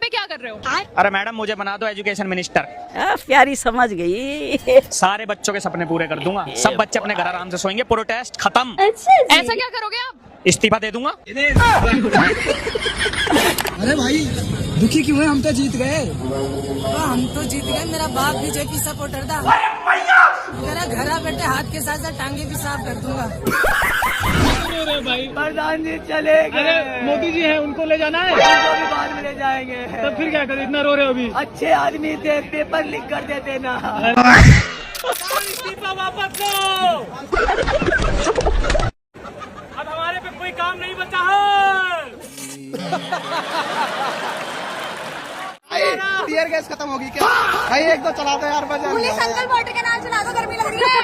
पे क्या कर रहे हो? अरे मैडम मुझे बना दो एजुकेशन मिनिस्टर। प्यारी समझ गई। सारे बच्चों के सपने पूरे कर दूंगा, सब बच्चे अपने घर आराम से सोएंगे, प्रोटेस्ट खत्म। ऐसा क्या करोगे आप? इस्तीफा दे दूंगा। अरे भाई दुखी क्यों है? हम तो जीत गए। हम तो जीत गए। मेरा बाप बीजेपी सपोर्टर था। मेरा घरा बैठे हाथ के साथ साथ टांगे भी साफ कर दूंगा। अरे भाई प्रधान जी चले गए। अरे मोदी जी हैं, उनको ले जाना है। उनको भी बाद में ले जाएंगे। तब फिर क्या करें? इतना रो रहे हो अभी? अच्छे आदमी थे, पेपर लिख कर देते ना। इस्तीफा वापस लो। अब हमारे पे कोई काम नहीं बचा है। टीयर गैस खत्म होगी क्या भाई? एक तो चला दो यार, बजा पुलिस अंकल वाटर के नाम चला दो, गर्मी लग रही है।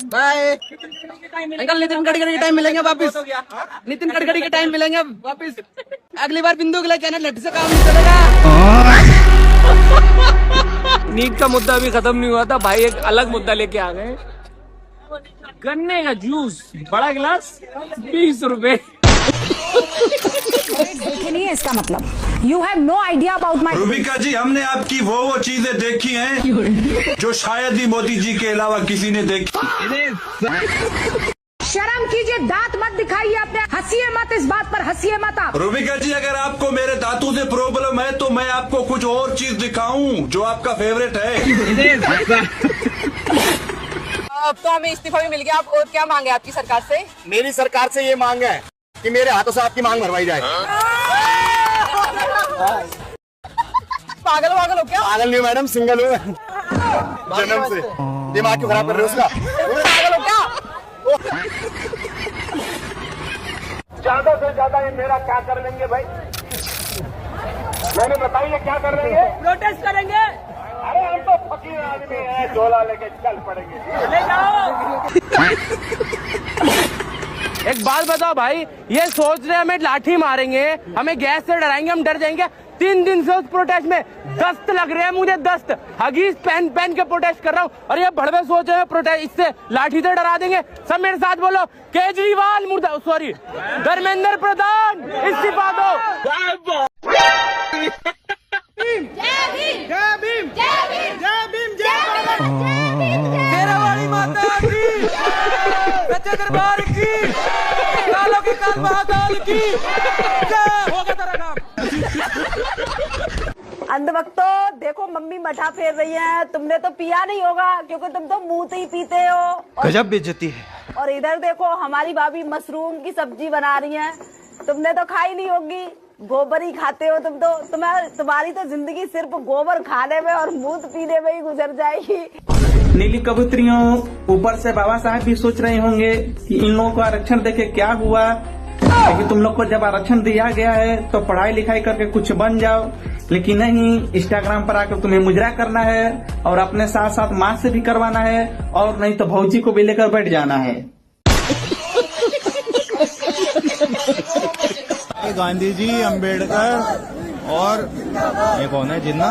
बाय। अंकल नितिन गडकरी के टाइम मिलेंगे वापिस। नितिन गडकरी के टाइम मिलेंगे वापिस। अगली बार बिंदु के लिए कहना लट्ठी से काम नहीं चलेगा। नीट का मुद्दा अभी खत्म नहीं हुआ था भाई, एक अलग मुद्दा लेके आ गए। गन्ने का जूस बड़ा गिलास 20 रुपए। देखे नहीं है इसका मतलब you have no idea about my. Rubika ji, हमने आपकी वो चीजें देखी हैं जो शायद ही मोदी जी के अलावा किसी ने देखी। शर्म कीजिए, दांत मत दिखाइए अपने, हंसिए मत, इस बात पर हंसिए मत आप। रूबिका जी, अगर आपको मेरे दांतों से प्रॉब्लम है तो मैं आपको कुछ और चीज दिखाऊं जो आपका फेवरेट है। अब तो हमें इस्तीफा भी मिल गया। आप और क्या मांगे आपकी सरकार से? मेरी सरकार से ये मांग है कि मेरे हाथों से आपकी मांग भरवाई जाए। पागल वागल हो क्या? पागल नहीं मैडम, सिंगल हूँ जन्म से। दिमाग क्यों खराब कर रहे हो उसका? पागल हो क्या? ज्यादा से ज्यादा ये मेरा क्या कर लेंगे भाई? मैंने बताइए क्या कर लेंगे? प्रोटेस्ट करेंगे। अरे हम तो फकीर आदमी हैं, झोला लेके चल पड़ेंगे। ले जाओ। एक बात बताओ भाई, ये सोच रहे हमें लाठी मारेंगे, हमें गैस से डराएंगे, हम डर जाएंगे। 3 दिन से उस प्रोटेस्ट में दस्त लग रहे हैं मुझे, दस्त। हगीज पहन पहन के प्रोटेस्ट कर रहा हूँ और ये भड़वे सोच रहे हैं प्रोटेस्ट इससे लाठी से डरा देंगे। सब मेरे साथ बोलो, केजरीवाल मुर्दा, सॉरी धर्मेंद्र प्रधान इस्तीफा दो। शेरावाली माता की, सच्चे दरबार की, कालों की काल महाकाल की। हो गया तेरा काम। अंधभक्तों देखो, मम्मी मठा फेर रही है। तुमने तो पिया नहीं होगा क्योंकि तुम तो मुंह से ही पीते हो। गजब बेइज्जती है। और इधर देखो, हमारी भाभी मशरूम की सब्जी बना रही है। तुमने तो खाई नहीं होगी, गोबर ही खाते हो तुम तो। तुम्हारी तो जिंदगी सिर्फ गोबर खाने में और मूत पीने में ही गुजर जाएगी। नीली कबूतरियों, ऊपर से बाबा साहब भी सोच रहे होंगे कि इन लोगों को आरक्षण देके क्या हुआ, क्योंकि तुम लोग को जब आरक्षण दिया गया है तो पढ़ाई लिखाई करके कुछ बन जाओ, लेकिन नहीं, इंस्टाग्राम पर आकर तुम्हें मुजरा करना है और अपने साथ साथ माँ से भी करवाना है, और नहीं तो भौजी को भी लेकर बैठ जाना है। गांधी जी, अम्बेडकर और ये कौन है जिन्ना?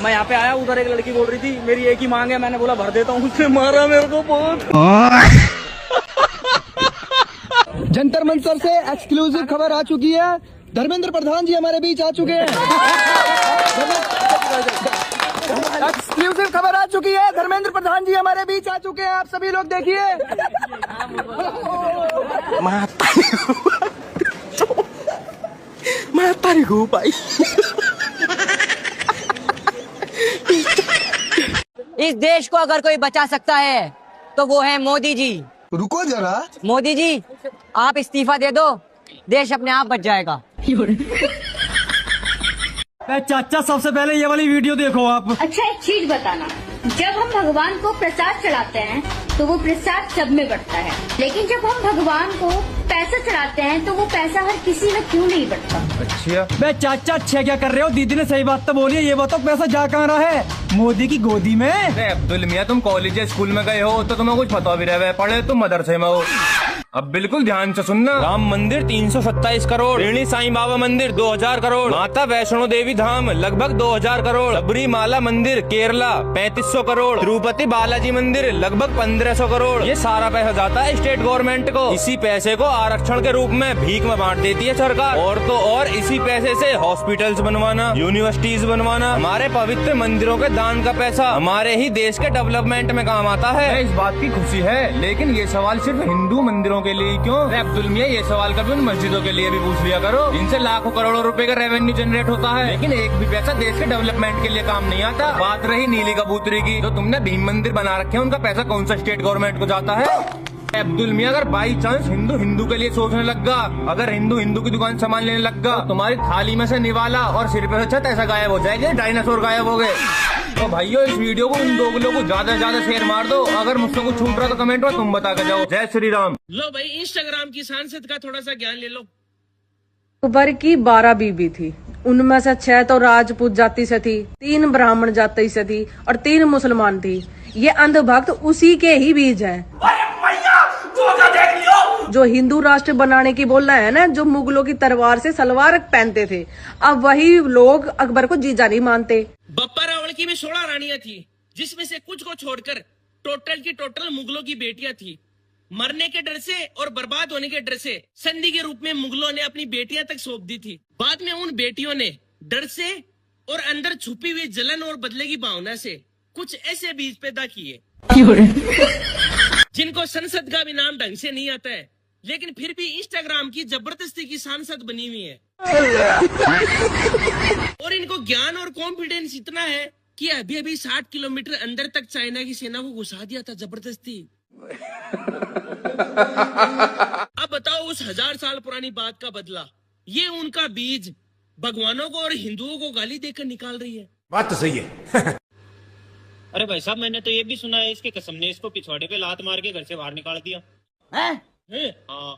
मैं यहाँ पे आया, उधर एक लड़की बोल रही थी मेरी एक ही मांग है, मैंने बोला भर देता हूँ, उसने मारा मेरे को बहुत। जंतर मंतर से एक्सक्लूसिव खबर आ चुकी है। धर्मेंद्र प्रधान जी हमारे बीच आ चुके हैं। एक्सक्लूसिव खबर आ चुकी है, धर्मेंद्र प्रधान जी हमारे बीच आ चुके हैं। आप सभी लोग देखिए। मैं तारीख हूँ भाई। इस देश को अगर कोई बचा सकता है तो वो है मोदी जी। रुको जरा। मोदी जी, आप इस्तीफा दे दो, देश अपने आप बच जाएगा। चाचा, सबसे पहले ये वाली वीडियो देखो आप। अच्छा एक चीज बताना, जब हम भगवान को प्रसाद चढ़ाते हैं तो वो प्रसाद सब में बढ़ता है, लेकिन जब हम भगवान को पैसा चढ़ाते हैं तो वो पैसा हर किसी में क्यों नहीं बढ़ता? अच्छा चाचा, अच्छा क्या कर रहे हो? दीदी ने सही बात तो बोली है। ये बताओ पैसा जा कहाँ रहा है? मोदी की गोदी में। अब्दुल मियाँ, तुम कॉलेज या स्कूल में गए हो तो तुम्हें कुछ पता भी रहे, पढ़े तुम मदरसे में हो। अब बिल्कुल ध्यान से सुनना। राम मंदिर 327 करोड़, शिरडी साईं बाबा मंदिर 2000 करोड़, माता वैष्णो देवी धाम लगभग 2000 करोड़, सबरीमाला मंदिर केरला 3500 करोड़, तिरुपति बालाजी मंदिर लगभग 1500 करोड़। ये सारा पैसा जाता है स्टेट गवर्नमेंट को। इसी पैसे को आरक्षण के रूप में भीख में बांट देती है सरकार। और तो और इसी पैसे से हॉस्पिटल्स बनवाना, यूनिवर्सिटीज बनवाना, हमारे पवित्र मंदिरों के दान का पैसा हमारे ही देश के डेवलपमेंट में काम आता है। इस बात की खुशी है, लेकिन ये सवाल सिर्फ हिंदू मंदिरों के लिए क्यों? अब्दुल मियां, ये सवाल कभी उन मस्जिदों के लिए भी पूछ लिया करो जिनसे लाखों करोड़ों रुपए का रेवेन्यू जनरेट होता है, लेकिन एक भी पैसा देश के डेवलपमेंट के लिए काम नहीं आता। बात रही नीली कबूतरी की, तो तुमने भीम मंदिर बना रखे हैं, उनका पैसा कौन सा स्टेट गवर्नमेंट को जाता है? अब्दुल मियां, अगर बाई चांस हिंदू के लिए सोचने लग गया, अगर हिंदू की दुकान सामान लेने लग गया, तुम्हारी थाली में से निवाला और सिर पे से छत ऐसा गायब हो जाएगा, डायनासोर गायब हो गए। तो भाइयों, इस वीडियो को उन दोगलों को ज्यादा से ज्यादा शेयर मार दो। अगर मुझसे कुछ छूट रहा तो कमेंट में तुम बता के जाओ। जय श्री राम। लो भाई, इंस्टाग्राम की सांसद का थोड़ा सा ज्ञान ले लो। अकबर की 12 बीबी थी, उनमें से 6 तो राजपूत जाति से थी, 3 ब्राह्मण जाति से थी और 3 मुसलमान थी। ये अंधभक्त उसी के ही बीज हैं जो हिंदू राष्ट्र बनाने की बोल रहे हैं ना, जो मुगलों की तलवार से सलवार पहनते थे। अब वही लोग अकबर को जीजा नहीं मानते। बप्पा रावल की भी 16 रानियां थी, जिसमें से कुछ को छोड़कर टोटल की टोटल मुगलों की बेटियां थी। मरने के डर से और बर्बाद होने के डर से संधि के रूप में मुगलों ने अपनी बेटियां तक सौंप दी थी। बाद में उन बेटियों ने डर से और अंदर छुपी हुई जलन और बदले की भावना से कुछ ऐसे बीज पैदा किए जिनको संसद का भी नाम ढंग से नहीं आता है, लेकिन फिर भी इंस्टाग्राम की जबरदस्ती की सांसद बनी हुई है। और इनको ज्ञान और कॉन्फिडेंस इतना है कि अभी अभी 60 किलोमीटर अंदर तक चाइना की सेना को घुसा दिया था जबरदस्ती। अब बताओ, उस 1000 साल पुरानी बात का बदला ये उनका बीज भगवानों को और हिंदुओं को गाली देकर निकाल रही है। बात तो सही है। अरे भाई साहब, मैंने तो ये भी सुना है इसके कसम ने इसको पिछवाड़े पे लात मार के घर से बाहर निकाल दिया हैं? हाँ।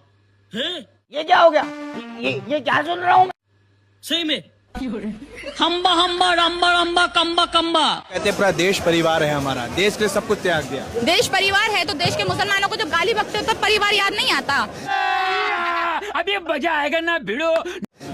ये क्या हो गया? ये क्या सुन रहा हूँ? सही में हम्बा हम्बा रम्बा रम्बा कम्बा कम्बा कहते पूरा देश परिवार है हमारा, देश के लिए सब कुछ त्याग दिया। देश परिवार है तो देश के मुसलमानों को जब गाली बकते हो तब परिवार याद नहीं आता। अभी मजा आएगा ना भिड़ो।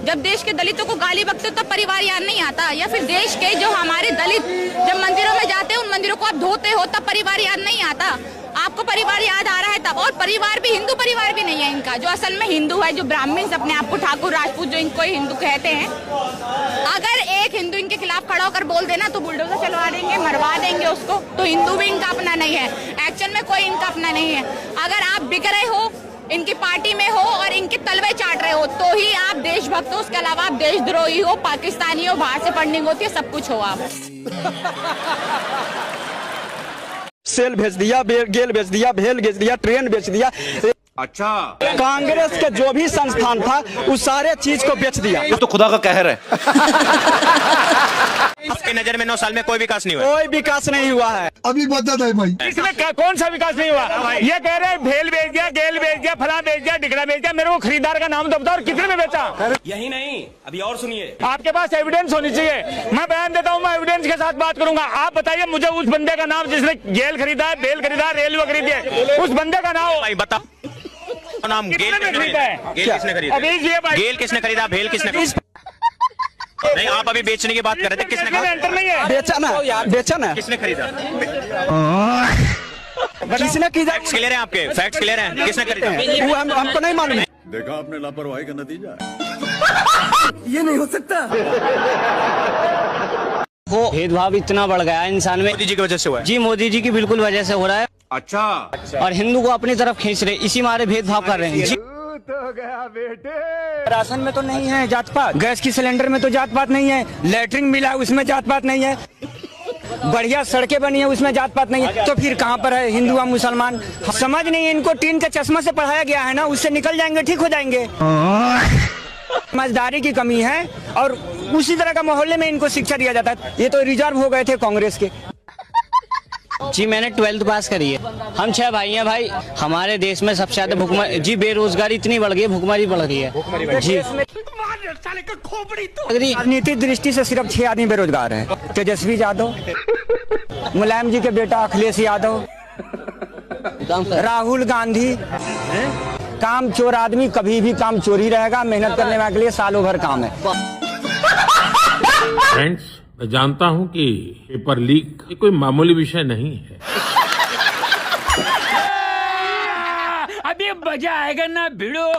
जब देश के दलितों को गाली बकते हो तब परिवार याद नहीं आता। या फिर देश के जो हमारे दलित जब मंदिरों में जाते हैं, उन मंदिरों को आप धोते हो तब परिवार याद नहीं आता। आपको परिवार याद आ रहा है तब। और परिवार भी हिंदू परिवार भी नहीं है इनका, जो असल में हिंदू है, जो ब्राह्मण अपने आप को ठाकुर राजपूत जो इनको हिंदू कहते हैं। अगर एक हिंदू इनके खिलाफ खड़ा होकर बोल देना तो बुलडोजर चलवा देंगे, मरवा देंगे उसको। तो हिंदू भी इनका अपना नहीं है, एक्शन में कोई इनका अपना नहीं है। अगर आप बिक रहे हो, इनकी पार्टी में हो और इनके तलवे चाट रहे हो तो ही आप देशभक्त हो। उसके अलावा आप देशद्रोही हो, पाकिस्तानी हो, बाहर से फंडिंग होती है, सब कुछ हो आप। सेल भेज दिया, गेल भेज दिया, भेल भेज दिया, ट्रेन बेच दिया। अच्छा, कांग्रेस के जो भी संस्थान था उस सारे चीज को बेच दिया। ये तो खुदा का कहर है। आपकी नजर में 9 साल में कोई विकास नहीं हुआ? कोई विकास नहीं हुआ है। अभी बता दे भाई, इसमें कौन सा विकास नहीं हुआ? ये कह रहे हैं भेल बेच दिया, गेल बेच दिया, फला बेच दिया, ढिकड़ा बेच दिया। मेरे को खरीदार का नाम तो बताओ, कितने में बेचा? यही नहीं, अभी और सुनिए। आपके पास एविडेंस होनी चाहिए। मैं बयान देता हूँ, मैं एविडेंस के साथ बात करूंगा। आप बताइए मुझे उस बंदे का नाम जिसने गेल खरीदा है, बेल खरीदा है, रेलवे खरीदी है, उस बंदे का नाम भाई बता। नाम गेल किसने खरीदा? गेल किसने खरीदा? गेल किसने खरीदा? भेल किसने खरीदा? नहीं, आप अभी बेचने की बात कर रहे थे, किसने खरीदा? बेचा ना, बेचा ना। किसने खरीदा? किसने खरीदा? फैक्ट्स क्लियर हैं आपके? फैक्ट्स क्लियर हैं? किसने खरीदा? वो हमको नहीं मालूम है। देखा आपने लापरवाही का नतीजा। ये नहीं हो सकता। वो भेदभाव इतना बढ़ गया है इंसान में, मोदी जी की वजह से हुआ है। जी मोदी जी की बिल्कुल वजह से हो रहा है। अच्छा, और हिंदू को अपनी तरफ खींच रहे, इसी मारे भेदभाव कर रहे हैं जी। तो गया बेटे। राशन में तो नहीं है जात पात, गैस की सिलेंडर में तो जात पात नहीं है, लेटरिन मिला उसमें जात पात नहीं है, बढ़िया सड़कें बनी है उसमें जात पात नहीं है। तो फिर कहाँ पर है हिंदू और मुसलमान? समझ नहीं है इनको। टीन के चश्मा से पढ़ाया गया है ना, उससे निकल जाएंगे, ठीक हो जाएंगे। समझदारी की कमी है और उसी तरह का मोहल्ले में इनको शिक्षा दिया जाता है। ये तो रिजर्व हो गए थे कांग्रेस के। जी मैंने 12th पास करी है। हम 6 भाई हैं भाई। हमारे देश में सबसे ज्यादा भुखमरी जी, बेरोजगारी इतनी बढ़ गई है, भुखमरी बढ़ गई है जी। नीति दृष्टि से सिर्फ 6 आदमी बेरोजगार है। तेजस्वी यादव, मुलायम जी के बेटा अखिलेश यादव, राहुल गांधी, काम चोर आदमी कभी भी काम चोरी रहेगा, मेहनत करने वाले के लिए सालों भर काम है। फ्रेंड्स, मैं जानता हूं कि पेपर लीक ये कोई मामूली विषय नहीं है। अभी मजा आएगा ना भिड़ो।